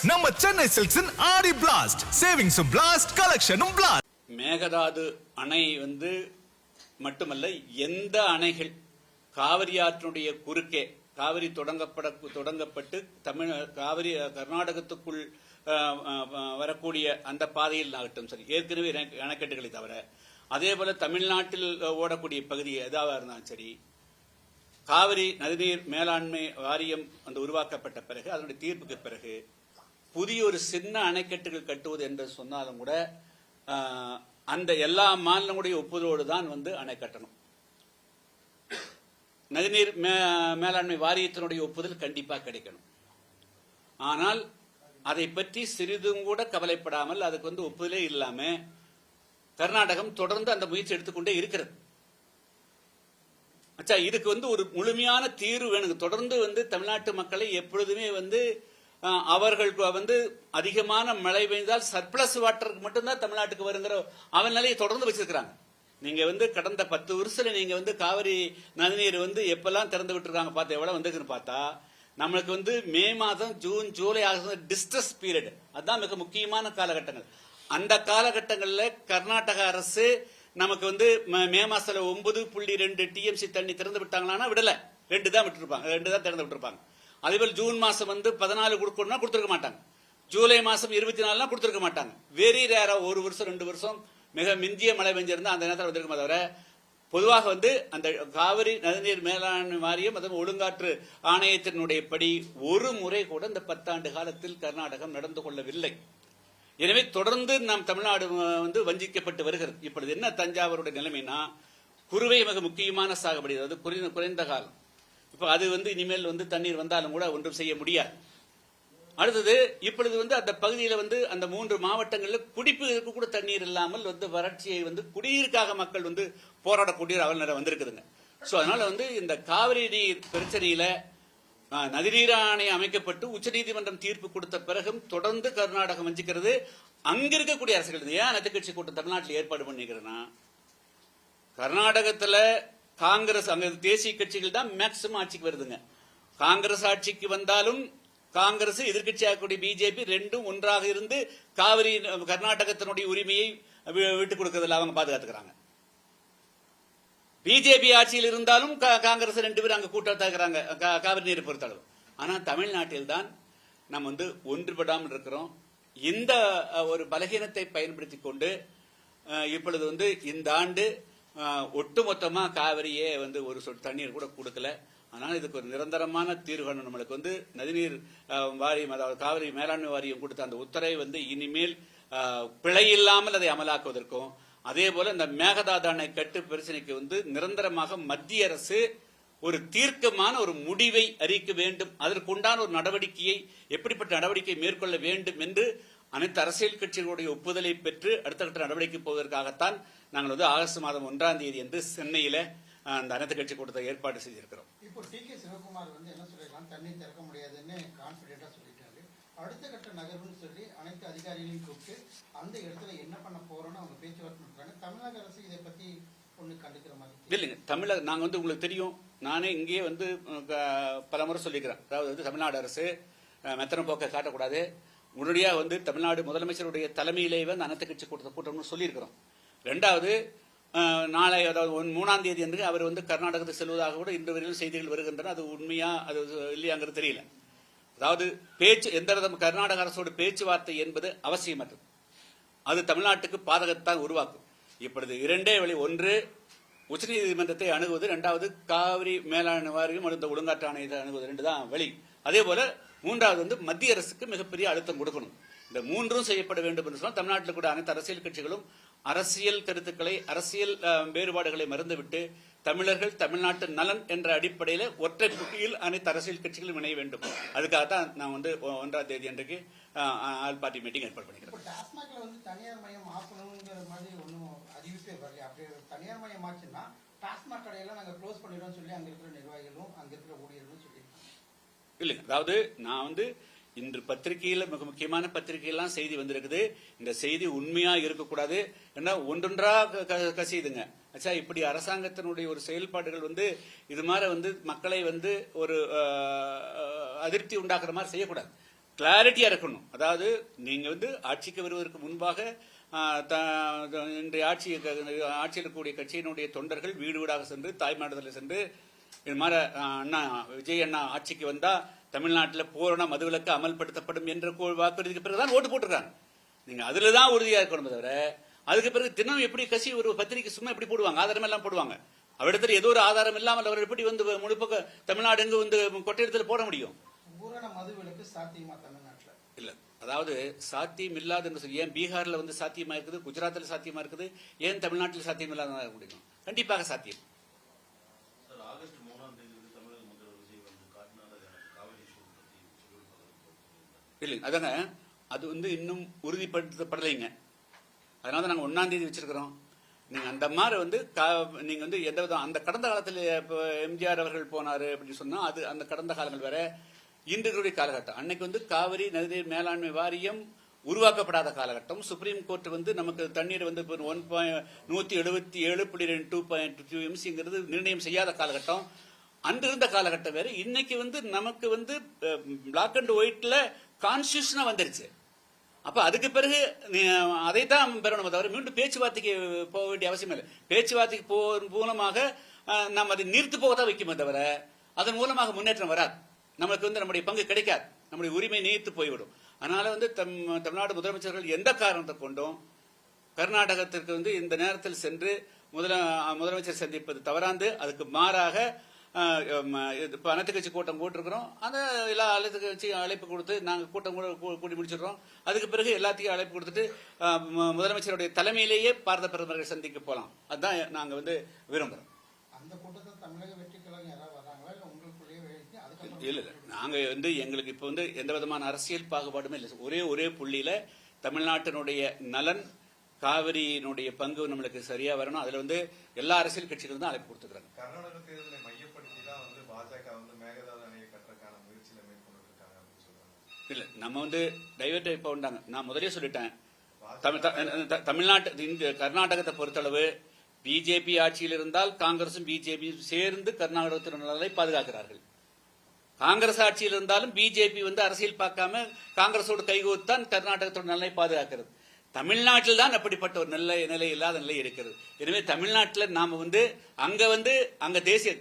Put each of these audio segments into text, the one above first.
நம்ம சென்னை சில்க்ஸின் ஆடி blast சேவிங்ஸும் blast கலெக்ஷனும் blast. Mekedatu அணை மட்டுமல்ல, எந்த அணைகள் காவிரி ஆற்றினுடைய குறுக்கே காவிரி தொடங்கப்பட்டு காவிரி கர்நாடகத்துக்குள் வரக்கூடிய அந்த பாதையில் ஆகட்டும் சரி, ஏற்கனவே அணைக்கட்டுகளை தவிர அதே போல தமிழ்நாட்டில் ஓடக்கூடிய பகுதி எதாக இருந்தாலும் சரி, காவிரி நதிநீர் மேலாண்மை வாரியம் உருவாக்கப்பட்ட பிறகு அதனுடைய தீர்ப்புக்கு பிறகு புதிய ஒரு சின்ன அணைக்கட்டுகள் கட்டுவது என்று சொன்னாலும் கூட அந்த எல்லா மாநிலங்களுடைய ஒப்புதலோடு தான் அணை கட்டணும். நதிநீர் மேலாண்மை வாரியத்தினுடைய ஒப்புதல் கண்டிப்பாக கிடைக்கணும். ஆனால் அதை பற்றி சிறிதும் கூட கவலைப்படாமல் அதுக்கு ஒப்புதலே இல்லாம கர்நாடகம் தொடர்ந்து அந்த முயற்சி எடுத்துக்கொண்டே இருக்கிறது. இதுக்கு ஒரு முழுமையான தீர்வு வேணும். தொடர்ந்து தமிழ்நாட்டு மக்களை எப்பொழுதுமே அவர்கள் அதிகமான மழை பெய்தால் சர்ப்ளஸ் வாட்டருக்கு மட்டும்தான் தமிழ்நாட்டுக்கு வருங்கிற அவன் நிலையை தொடர்ந்து வச்சிருக்கிறாங்க. நீங்க கடந்த 10 வருஷத்துல நீங்க காவிரி நதிநீர் எப்பெல்லாம் திறந்து விட்டுருக்காங்க பார்த்தா எவ்வளவு வந்திருக்குன்னு பார்த்தா நம்மளுக்கு மே மாதம் June July August distress period, அதுதான் மிக முக்கியமான காலகட்டங்கள். அந்த காலகட்டங்களில் கர்நாடக அரசு நமக்கு மே மாசத்துல 9.2 TMC தண்ணி திறந்து விட்டாங்களா? விடல, 2 தான் திறந்து விட்டுருப்பாங்க. அதேபோல் ஜூன் மாசம் 14 கொடுக்கணும்னா கொடுத்துருக்க மாட்டாங்க. ஜூலை மாசம் 24 கொடுத்துருக்க மாட்டாங்க. வெரி ரேரா 1 வருஷம் 2 வருஷம் மிக மிஞ்சிய மழை பெஞ்சிருந்தா அந்த நேரத்தில் வந்திருக்குமே தவிர பொதுவாக அந்த காவிரி நதிநீர் மேலாண்மை வாரியம் ஒழுங்காற்று ஆணையத்தினுடைய படி ஒரு முறை கூட இந்த 10 ஆண்டு காலத்தில் கர்நாடகம் நடந்து கொள்ளவில்லை. எனவே தொடர்ந்து நம் தமிழ்நாடு வஞ்சிக்கப்பட்டு வருகிறது. இப்பொழுது என்ன தஞ்சாவூருடைய நிலைமைனா, குறுவை மிக முக்கியமான சாகுபடி, குறைந்த காலம். இப்ப அது இனிமேல் தண்ணீர் வந்தாலும் கூட ஒன்றும் செய்ய முடியாது. அடுத்தது இப்பொழுது அந்த பகுதியில் அந்த 3 மாவட்டங்களில் குடிப்பதற்கு கூட தண்ணீர் இல்லாமல் வறட்சியை குடிநீருக்காக மக்கள் போராடக்கூடிய அவல வந்திருக்குதுங்க. சோ அதனால இந்த காவிரி நீர் பிரச்சனையில நதிநீர் ஆணையம் அமைக்கப்பட்டு உச்சநீதிமன்றம் தீர்ப்பு கொடுத்த பிறகும் தொடர்ந்து கர்நாடகம் வஞ்சிக்கிறது. அங்க இருக்கக்கூடிய அரசுகள் ஏன் அனைத்து கட்சி கூட்டம் தமிழ்நாட்டில் ஏற்பாடு பண்ணிக்கிறேன்னா, கர்நாடகத்துல காங்கிரஸ் அங்க தேசிய கட்சிகள் தான் மேக்சிமம் ஆட்சிக்கு வருதுங்க. காங்கிரஸ் ஆட்சிக்கு வந்தாலும் காங்கிரஸ் எதிர்கட்சியாக பிஜேபி ரெண்டும் ஒன்றாக இருந்து காவிரி கர்நாடகத்தினுடைய உரிமையை விட்டுக் கொடுக்கறதில்ல அவங்க பாதுகாத்துக்கிறாங்க. பிஜேபி ஆட்சியில் இருந்தாலும் காங்கிரஸ் 2 பேரும் அங்க கூட்டத்தான் இருக்கிறாங்க காவிரி நீரை பொறுத்தளவு. ஆனா தமிழ்நாட்டில் தான் நாம் ஒன்றுபடாமல் இருக்கிறோம். இந்த ஒரு பலகீனத்தை பயன்படுத்தி கொண்டு இப்பொழுது இந்த ஆண்டு ஒட்டுமொத்தமா காவிரியே ஒரு சொட்டு தண்ணீர் கூட கொடுக்கல. ஆனால் இதுக்கு ஒரு நிரந்தரமான தீர்வு நம்மளுக்கு நதிநீர் வாரியம், அதாவது காவிரி மேலாண்மை வாரியம் கொடுத்த அந்த உத்தரவை இனிமேல் பிழை இல்லாமல் அதை அமலாக்குவதற்கும், அதே போல இந்த மேகதாது அணை கட்டு பிரச்சனைக்கு நிரந்தரமாக மத்திய அரசு ஒரு தீர்க்கமான ஒரு முடிவை அறிவிக்க வேண்டும். அதற்குண்டான ஒரு நடவடிக்கையை எப்படிப்பட்ட நடவடிக்கை மேற்கொள்ள வேண்டும் என்று அனைத்து அரசியல் கட்சிகளுடைய ஒப்புதலை பெற்று அடுத்த கட்ட நடவடிக்கை போவதற்காகத்தான் நாங்கள் ஆகஸ்ட் மாதம் 1ஆம் தேதி என்று சென்னையில அந்த அனைத்து கட்சி கூட்டத்தை ஏற்பாடு செய்திருக்கிறோம். இப்போ TK சிவகுமார் என்ன சொல்லிருக்காங்க, தண்ணி திறக்க முடியாதுன்னு கான்பிடென்டா சொல்லிட்டாரு. அடுத்த கட்ட நகர்வுன்னு சொல்லி அனைத்து அதிகாரிகளையும் கூப்பிட்டு அந்த இடத்துல என்ன பண்ண போறோம்னு அவங்க பேச்சுவார்த்தை பண்றாங்க. தமிழக அரசு இதை பத்தி ஒண்ணு கண்டுக்கிற மாதிரி இல்லைங்க. தமிழக நாங்க உங்களுக்கு தெரியும், நானே இங்கேயே பலமுறை சொல்லிக்கிறேன். அதாவது தமிழ்நாடு அரசு மெத்தன போக்கை காட்டக்கூடாது. உடனடியாக தமிழ்நாடு முதலமைச்சருடைய தலைமையிலே அனைத்து கட்சி கூட்டம்னு சொல்லியிருக்கிறோம். 2வது நாளை, அதாவது 3ஆம் தேதி என்று அவர் கர்நாடகத்துக்கு செல்வதாக கூட இன்று வரையில் செய்திகள் வருகின்றன. அது உண்மையா அது இல்லையாங்கிறது தெரியல. அதாவது எந்த கர்நாடக அரசோட பேச்சுவார்த்தை என்பது அவசியமற்றது. அது தமிழ்நாட்டுக்கு பாதகத்தான் உருவாக்கும். இப்பொழுது 2 வழி. ஒன்று உச்சநீதிமன்றத்தை அணுகுவது, 2வது காவிரி மேலாண்மை வாரியம் இந்த ஒழுங்காற்று ஆணையத்தை அணுகுவது, 2 தான் வழி. அதே போல 3வது மத்திய அரசுக்கு மிகப்பெரிய அழுத்தம் கொடுக்கணும். இந்த 3ம் செய்யப்பட வேண்டும் என்று சொன்னால் தமிழ்நாட்டில் கூட அனைத்து அரசியல் கட்சிகளும் அரசியல் கருத்துக்களை, அரசியல் வேறுபாடுகளை மறந்துவிட்டு தமிழர்கள் தமிழ்நாட்டு நலன் என்ற அடிப்படையில் ஒற்றை புள்ளியில் அனைத்து அரசியல் கட்சிகளும் இணைய வேண்டும். அதுக்காகத்தான் நான் 1ஆம் தேதி அன்றைக்கு ஆல் பார்ட்டி மீட்டிங் ஏற்பாடு பண்ணிக்கிறேன். டாஸ்மாக்ல தனியார் மயம் ஆக்கணுங்கிற மாதிரி ஒன்றும் அறிவிப்பே வரல. அப்படி தனியார் மயம் ஆச்சுன்னா டாஸ்மாக் கடையெல்லாம் நாங்கள் க்ளோஸ் பண்ணிடுறோம் சொல்லி அங்க இருக்கிற நிர்வாகிகளும் அங்க இருக்கிற ஊழியர்களும் சொல்லியிருக்காங்க. இல்லைங்க, அதாவது நான் இன்று பத்திரிகையில் மிக முக்கியமான பத்திரிகையெல்லாம் செய்தி வந்திருக்குது. இந்த செய்தி உண்மையா இருக்கக்கூடாது. ஏன்னா ஒன்றொன்றா கசியுதுங்க. இப்படி அரசாங்கத்தினுடைய ஒரு செயல்பாடுகள் இது மாதிரி மக்களை ஒரு அதிருப்தி உண்டாக்குற மாதிரி செய்யக்கூடாது. கிளாரிட்டியா இருக்கணும். அதாவது நீங்க வந்து ஆட்சிக்கு வருவதற்கு முன்பாக இன்றைய ஆட்சியில் இருக்கக்கூடிய கட்சியினுடைய தொண்டர்கள் வீடு வீடாக சென்று தாய்மானத்தில் சென்று இது மாதிரி அண்ணா விஜய் அண்ணா ஆட்சிக்கு வந்தா தமிழ்நாட்டில் பூரண மதுவிலக்கு அமல்படுத்தப்படும் என்ற வாக்குறுதிக்கு பிறகுதான் ஓட்டு போட்டிருக்காங்க. நீங்க அதுலதான் உறுதியா இருக்கணும் தவிர அதுக்கு பிறகு தினம் எப்படி கட்சி ஒரு பத்திரிகை சும்மா எப்படி போடுவாங்க, ஆதாரம் எல்லாம் போடுவாங்க. அவரிடத்தில் ஏதோ ஒரு ஆதாரம் இல்லாமல் அவர் எப்படி வந்து முழுப்பக்க தமிழ்நாடு எங்கு வந்து கொட்டையிடத்தில் போட முடியும்? பூரண மதுவிலக்கு சாத்தியமா தமிழ்நாட்டில்? இல்ல, அதாவது சாத்தியம் இல்லாத என்று சொல்லி ஏன் பீகார்ல வந்து சாத்தியமா இருக்குது, குஜராத்தில் சாத்தியமா இருக்குது, ஏன் தமிழ்நாட்டில் சாத்தியம் இல்லாத முடியும்? கண்டிப்பாக சாத்தியம். இல்லை அதாங்க, அது வந்து இன்னும் உறுதிப்படுத்தப்படலைங்க. அதனால நாங்கள் 1ஆம் தேதி வச்சிருக்கிறோம். நீங்க அந்த மாதிரி வந்து நீங்க வந்து எந்த விதம் அந்த கடந்த காலத்தில் எம்ஜிஆர் அவர்கள் போனாரு அப்படின்னு சொன்னா அது அந்த கடந்த காலங்கள் வேற, இன்றைய காலகட்டம். அன்னைக்கு வந்து காவிரி நதிநீர் மேலாண்மை வாரியம் உருவாக்கப்படாத காலகட்டம். சுப்ரீம் கோர்ட் வந்து நமக்கு தண்ணீர் வந்து 177.2 எம்சிங்கிறது நிர்ணயம் செய்யாத காலகட்டம். அன்று இருந்த காலகட்டம் வேற. இன்னைக்கு வந்து நமக்கு வந்து பிளாக் அண்ட் ஒயிட்ல கான்ஸ்டியூஷனா வந்துருச்சு. அப்ப அதுக்கு பிறகு அதைத்தான் பெறணும் தவிர மீண்டும் பேச்சுவார்த்தைக்கு போக வேண்டிய அவசியம் இல்லை. பேச்சுவார்த்தைக்கு மூலமாக நாம் அதை நீர்த்து போகத்தான் வைக்குமே தவிர அதன் மூலமாக முன்னேற்றம் வராது. நமக்கு வந்து நம்முடைய பங்கு கிடைக்காது, நம்முடைய உரிமை நீர்த்து போய்விடும். அதனால வந்து தமிழ்நாடு முதலமைச்சர்கள் எந்த காரணத்தை கொண்டும் கர்நாடகத்திற்கு வந்து இந்த நேரத்தில் சென்று முதலமைச்சர் சந்திப்பது தவறாந்து, அதுக்கு மாறாக இப்ப அனைத்து கட்சி கூட்டம் போட்டிருக்கிறோம். அந்த எல்லா அனைத்து கட்சி அழைப்பு கொடுத்து நாங்கள் கூட்டம் கூட்டி முடிச்சிடுறோம். அதுக்கு பிறகு எல்லாத்தையும் அழைப்பு கொடுத்துட்டு முதலமைச்சருடைய தலைமையிலேயே பாரத பிரதமர்கள் சந்திக்க போலாம். அதுதான் நாங்க வந்து விரும்புறோம். அந்த கூட்டத்தில் தமிழக வெற்றி கழகம் யாராவது வராங்களா இல்ல உங்களுக்குள்ளேயே? இல்ல நாங்க வந்து எங்களுக்கு இப்ப வந்து எந்த விதமான அரசியல் பாகுபாடுமே இல்லை. ஒரே புள்ளியில தமிழ்நாட்டினுடைய நலன், காவிரியினுடைய பங்கு நம்மளுக்கு சரியா வரணும். அதுல வந்து எல்லா அரசியல் கட்சிகளும் தான் அழைப்பு கொடுத்துக்கிறாங்க. கர்நாடக தேர்தலை மையப்படுத்தி தான் வந்து பாஜக வந்து மேகதாது அணையை கட்டுறதுக்கான முயற்சியில மேற்கொண்டிருக்காங்க அப்படின்னு சொல்றாங்க. இல்ல நம்ம வந்து டைவர்ட் இப்ப உண்டாங்க. நான் முதலே சொல்லிட்டேன், தமிழ்நாட்டு கர்நாடகத்தை பொறுத்தளவு பிஜேபி ஆட்சியில் இருந்தால் காங்கிரசும் பிஜேபியும் சேர்ந்து கர்நாடகத்தின் நலனை பாதுகாக்கிறார்கள். காங்கிரஸ் ஆட்சியில் இருந்தாலும் பிஜேபி வந்து அரசியல் பார்க்காம காங்கிரஸோடு கைகோத்தான் கர்நாடகத்தோட நலனை பாதுகாக்கிறது. தமிழ்நாட்டில் தான் அப்படிப்பட்ட ஒரு நிலை இல்லாத நிலை இருக்கிறது. எனவே தமிழ்நாட்டில் நாம வந்து அங்க தேசிய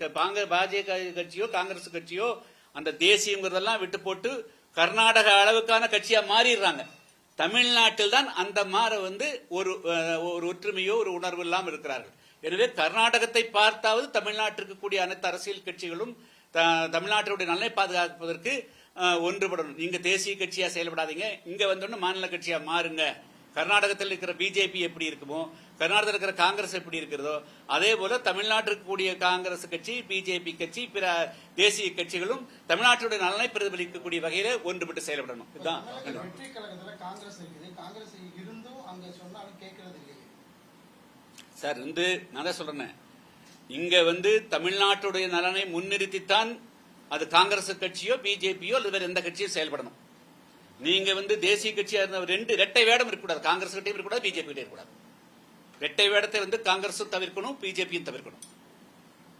பாஜக கட்சியோ காங்கிரஸ் கட்சியோ அந்த தேசியங்கிறதெல்லாம் விட்டு போட்டு கர்நாடக அளவுக்கான கட்சியா மாறிடுறாங்க. தமிழ்நாட்டில் தான் அந்த மாற வந்து ஒரு ஒற்றுமையோ ஒரு உணர்வு இல்லாமல் இருக்கிறார்கள். எனவே கர்நாடகத்தை பார்த்தாவது தமிழ்நாட்டிற்கு கூடிய அனைத்து அரசியல் கட்சிகளும் தமிழ்நாட்டினுடைய நலனை பாதுகாப்பதற்கு ஒன்றுபடணும். நீங்க தேசிய கட்சியா செயல்படாதீங்க, இங்க வந்தோன்னு மாநில கட்சியா மாறுங்க. கர்நாடகத்தில் இருக்கிற பிஜேபி எப்படி இருக்குமோ, கர்நாடகத்தில் இருக்கிற காங்கிரஸ் எப்படி இருக்கிறதோ, அதே போல தமிழ்நாட்டிற்கு கூடிய காங்கிரஸ் கட்சி, பிஜேபி கட்சி, பிற தேசிய கட்சிகளும் தமிழ்நாட்டுடைய நலனை பிரதிபலிக்கக்கூடிய வகையில ஒன்றுபட்டு செயல்படணும். இதுதான் வெற்றி கழகத்தில் காங்கிரஸ் இருக்குது. காங்கிரஸ் இருந்தும் அங்க சொன்னாலும் கேட்கறது இல்லையே சார். நான் தான் சொல்றேன், இங்க வந்து தமிழ்நாட்டுடைய நலனை முன்னிறுத்தித்தான் அது காங்கிரஸ் கட்சியோ பிஜேபியோ அல்லது வேற எந்த கட்சியும் செயல்படணும். நீங்க வந்து தேசிய கட்சியா இருந்த ரெண்டு ரெட்டை வேடம் இருக்கக்கூடாது. காங்கிரஸ் கிட்டையும் இருக்கக்கூடாது, பிஜேபி கிட்டே இருக்கக்கூடாது. ரெட்டை வேடத்தை வந்து காங்கிரஸும் தவிர்க்கணும், பிஜேபியும் தவிர்க்கணும்.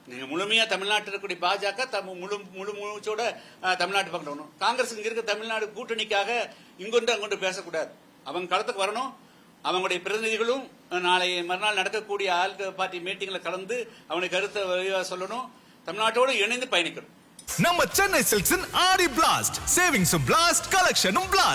நீங்க முழுமையா தமிழ்நாட்டில் இருக்கக்கூடிய பாஜக முழு மூச்சோட தமிழ்நாட்டு பக்கம் காங்கிரஸ் இங்க இருக்க தமிழ்நாடு கூட்டணிக்காக இங்கொன்று அங்கொன்று பேசக்கூடாது. அவங்க களத்துக்கு வரணும். அவங்களுடைய பிரதிநிதிகளும் நாளை மறுநாள் நடக்கக்கூடிய ஆல் பார்ட்டி மீட்டிங்ல கலந்து அவனுடைய கருத்தை சொல்லணும். தமிழ்நாட்டோடு இணைந்து பயணிக்கணும். நம்ம சென்னை சில்க்ஸின் ஆடி பிளாஸ்ட், சேவிங்ஸும் பிளாஸ்ட், கலெக்ஷனும் பிளாஸ்ட்.